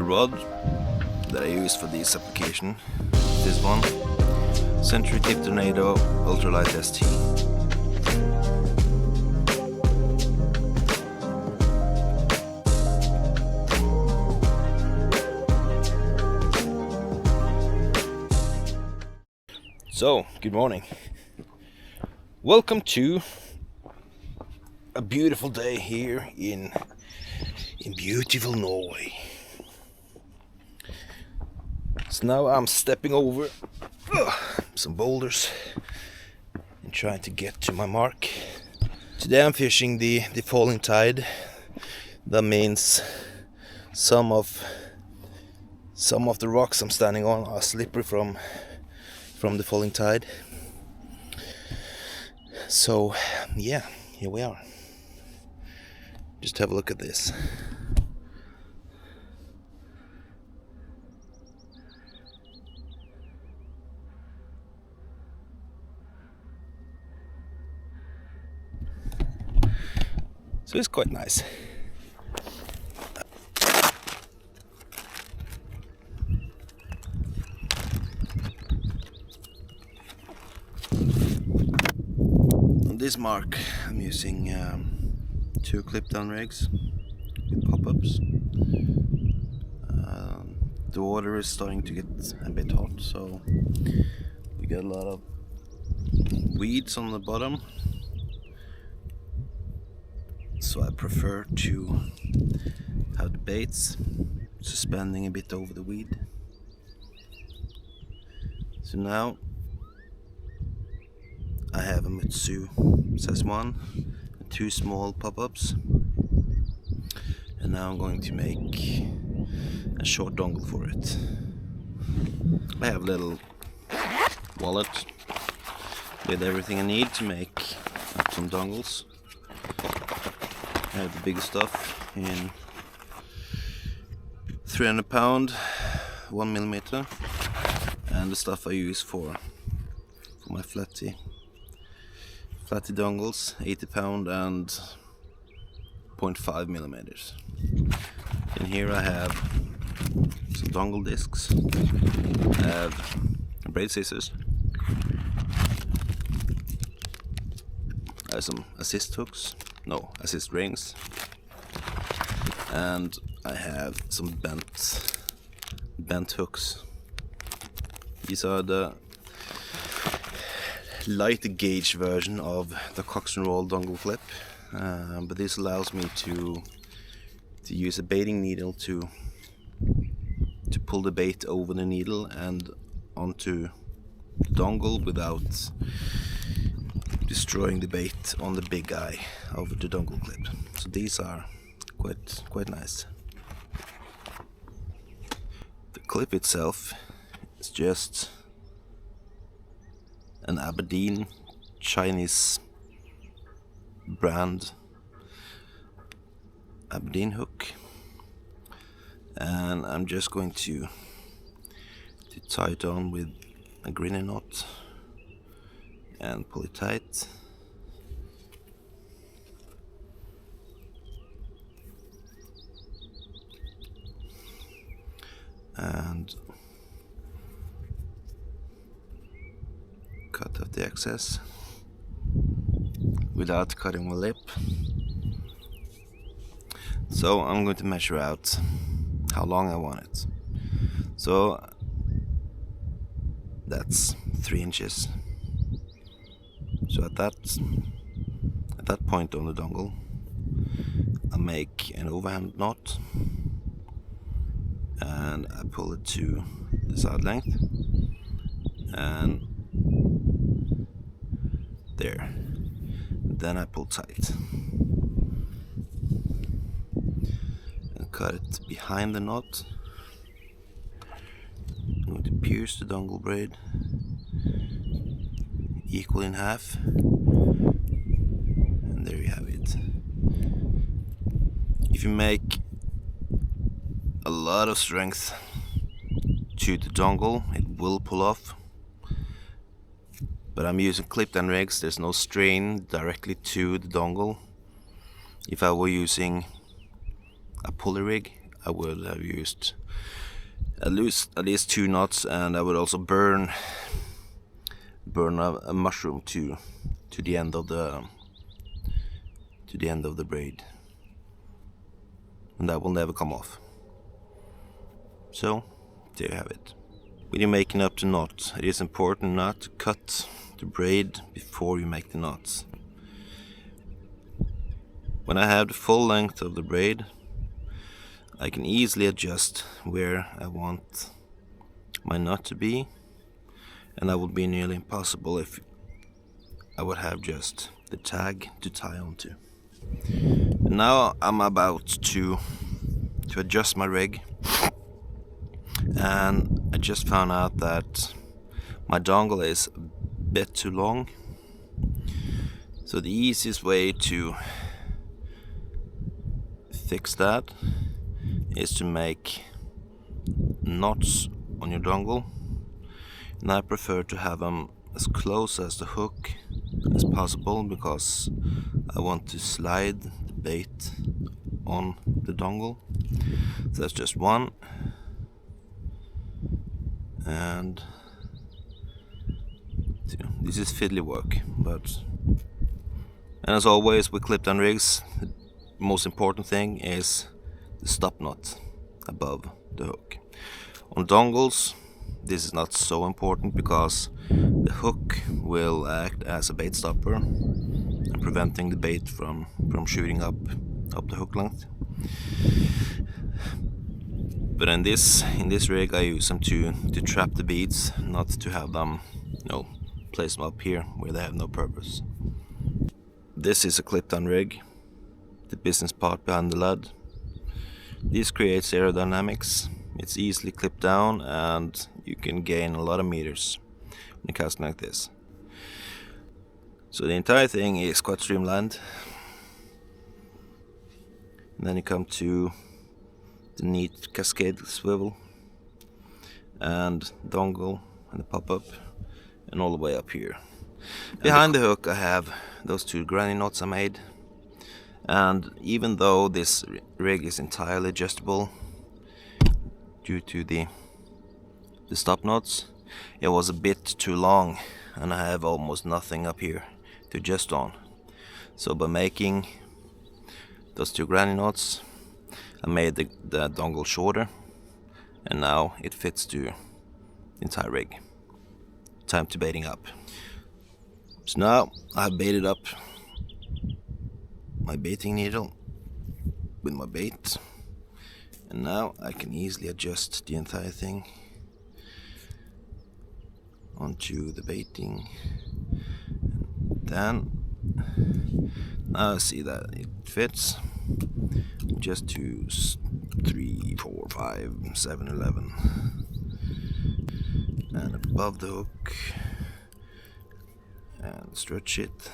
The rod that I use for this application is this one, Century Tip Tornado Ultralight ST. So, good morning. Welcome to a beautiful day here in beautiful Norway. So now I'm stepping over some boulders and trying to get to my mark. Today I'm fishing the falling tide. That means some of the rocks I'm standing on are slippery from the falling tide. So yeah, here we are. Just have a look at this. So it's quite nice. On this mark I'm using 2 clip down rigs with pop-ups. The water is starting to get a bit hot, so we got a lot of weeds on the bottom, so I prefer to have the baits suspending a bit over the weed. So now I have a Mutsu size 1 and 2 small pop-ups, and now I'm going to make a short dongle for it. I have a little wallet with everything I need to make some dongles. I have the big stuff in 300 pound, 1 millimeter, and the stuff I use for my flatty dongles, 80 pound and 0.5 millimeters. In here I have some dongle discs, I have braid scissors, I have some assist rings, and I have some bent hooks. These are the light gauge version of the Cox and Roll dongle clip, but this allows me to use a baiting needle to pull the bait over the needle and onto the dongle without destroying the bait on the big eye over the dongle clip. So these are quite nice. The clip itself is just an Aberdeen Chinese brand Aberdeen hook, and I'm just going to tie it on with a grinning knot and pull it tight. And cut off the excess without cutting my lip. So I'm going to measure out how long I want it. So that's 3 inches. So at that point on the dongle, I make an overhand knot and I pull it to the side length, and there. Then I pull tight and cut it behind the knot. I'm going to pierce the dongle braid equal in half, and there you have it. If you make a lot of strength to the dongle, it will pull off. But I'm using clipped end rigs, there's no strain directly to the dongle. If I were using a pulley rig, I would have used at least 2 knots, and I would also burn a mushroom to the end of the braid, and that will never come off. So there you have it. When you're making up the knot, it is important not to cut the braid before you make the knots. When I have the full length of the braid, I can easily adjust where I want my knot to be, and that would be nearly impossible if I would have just the tag to tie onto. And now I'm about to adjust my rig, and I just found out that my dongle is a bit too long. So the easiest way to fix that is to make knots on your dongle, and I prefer to have them as close as the hook as possible because I want to slide the bait on the dongle. So that's just one, and two. This is fiddly work, and as always with clip down rigs, the most important thing is the stop knot above the hook. On dongles, this is not so important because the hook will act as a bait stopper and preventing the bait from shooting up the hook length. But in this rig, I use them to trap the beads, not to have them, place them up here where they have no purpose. This is a clip-down rig, the business part behind the lead. This creates aerodynamics. It's easily clipped down, and you can gain a lot of meters when you cast like this. So the entire thing is quite streamlined. And then you come to the neat cascade swivel and dongle and the pop-up and all the way up here. Behind the hook I have those 2 granny knots I made, and even though this rig is entirely adjustable due to the stop knots, it was a bit too long and I have almost nothing up here to adjust on. So by making those 2 granny knots, I made the dongle shorter, and now it fits to the entire rig. Time to baiting up. So now I've baited up my baiting needle with my bait, and now I can easily adjust the entire thing onto the baiting. Then now I see that it fits. Just 2, 3, 4, 5, 7, 11, and above the hook, and stretch it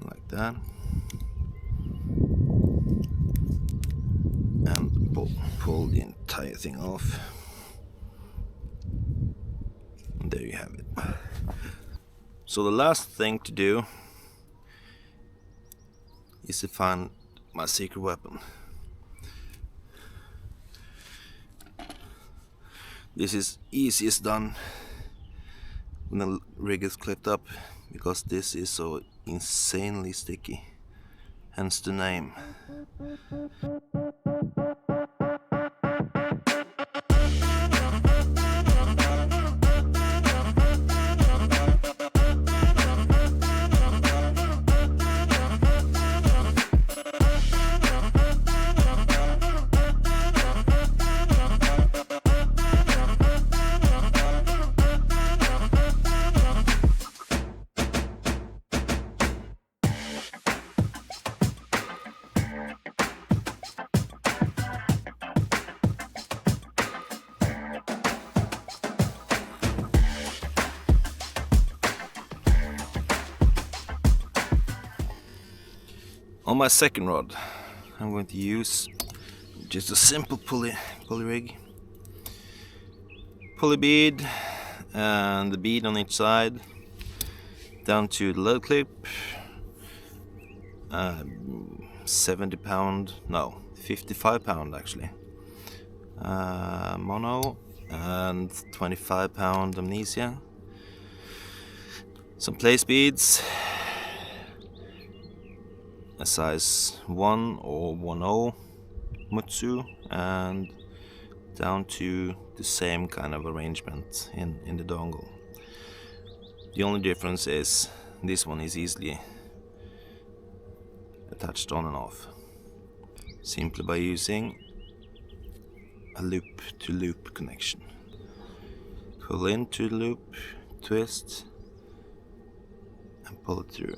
like that, and pull the entire thing off, and there you have it. So the last thing to do is to find my secret weapon. This is easiest done when the rig is clipped up, because this is so insanely sticky, hence the name. On my second rod, I'm going to use just a simple pulley rig. Pulley bead and the bead on each side down to the lead clip. 50 55 pound actually. Mono and 25 pound amnesia. Some place beads, a size 1 or 1.0 Mutsu, and down to the same kind of arrangement in the dongle. The only difference is this one is easily attached on and off, simply by using a loop to loop connection. Pull into the loop, twist, and pull it through.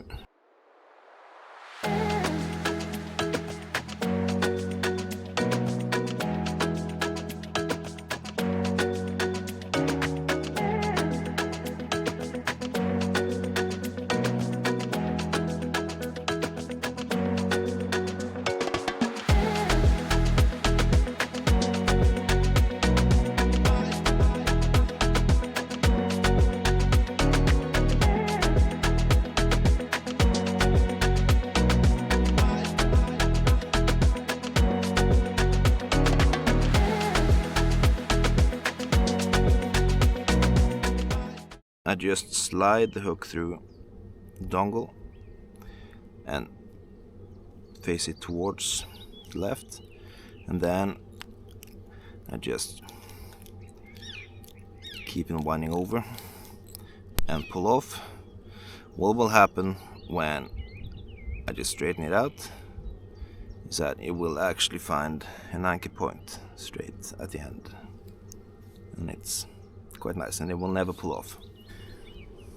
I just slide the hook through the dongle and face it towards the left, and then I just keep it winding over and pull off. What will happen when I just straighten it out is that it will actually find an anchor point straight at the end, and it's quite nice, and it will never pull off.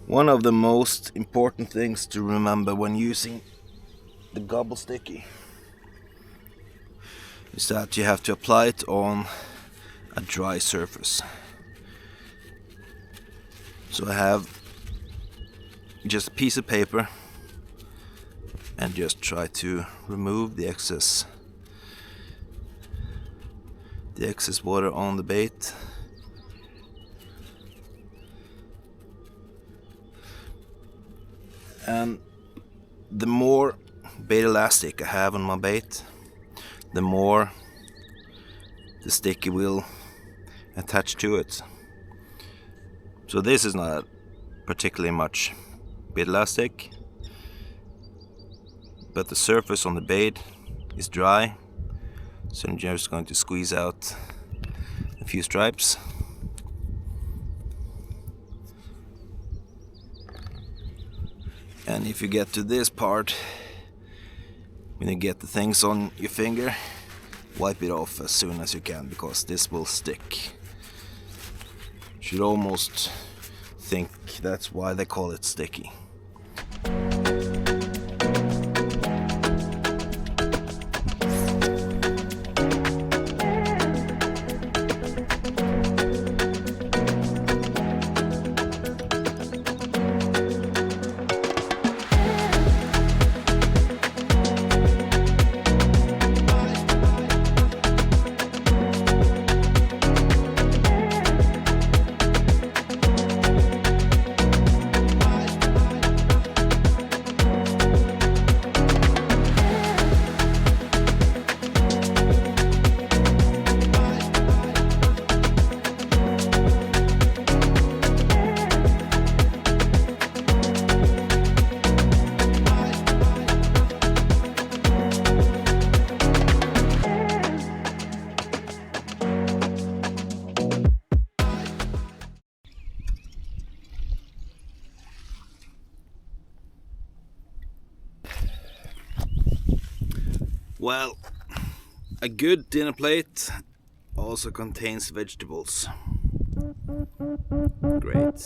One of the most important things to remember when using the gobble sticky is that you have to apply it on a dry surface. So I have just a piece of paper and just try to remove the excess water on the bait. And the more bait elastic I have on my bait, the more the sticky will attach to it. So this is not particularly much bait elastic, but the surface on the bait is dry, so I'm just going to squeeze out a few stripes. And if you get to this part, when you get the things on your finger, wipe it off as soon as you can, because this will stick. You should almost think that's why they call it sticky. Well, a good dinner plate also contains vegetables. Great.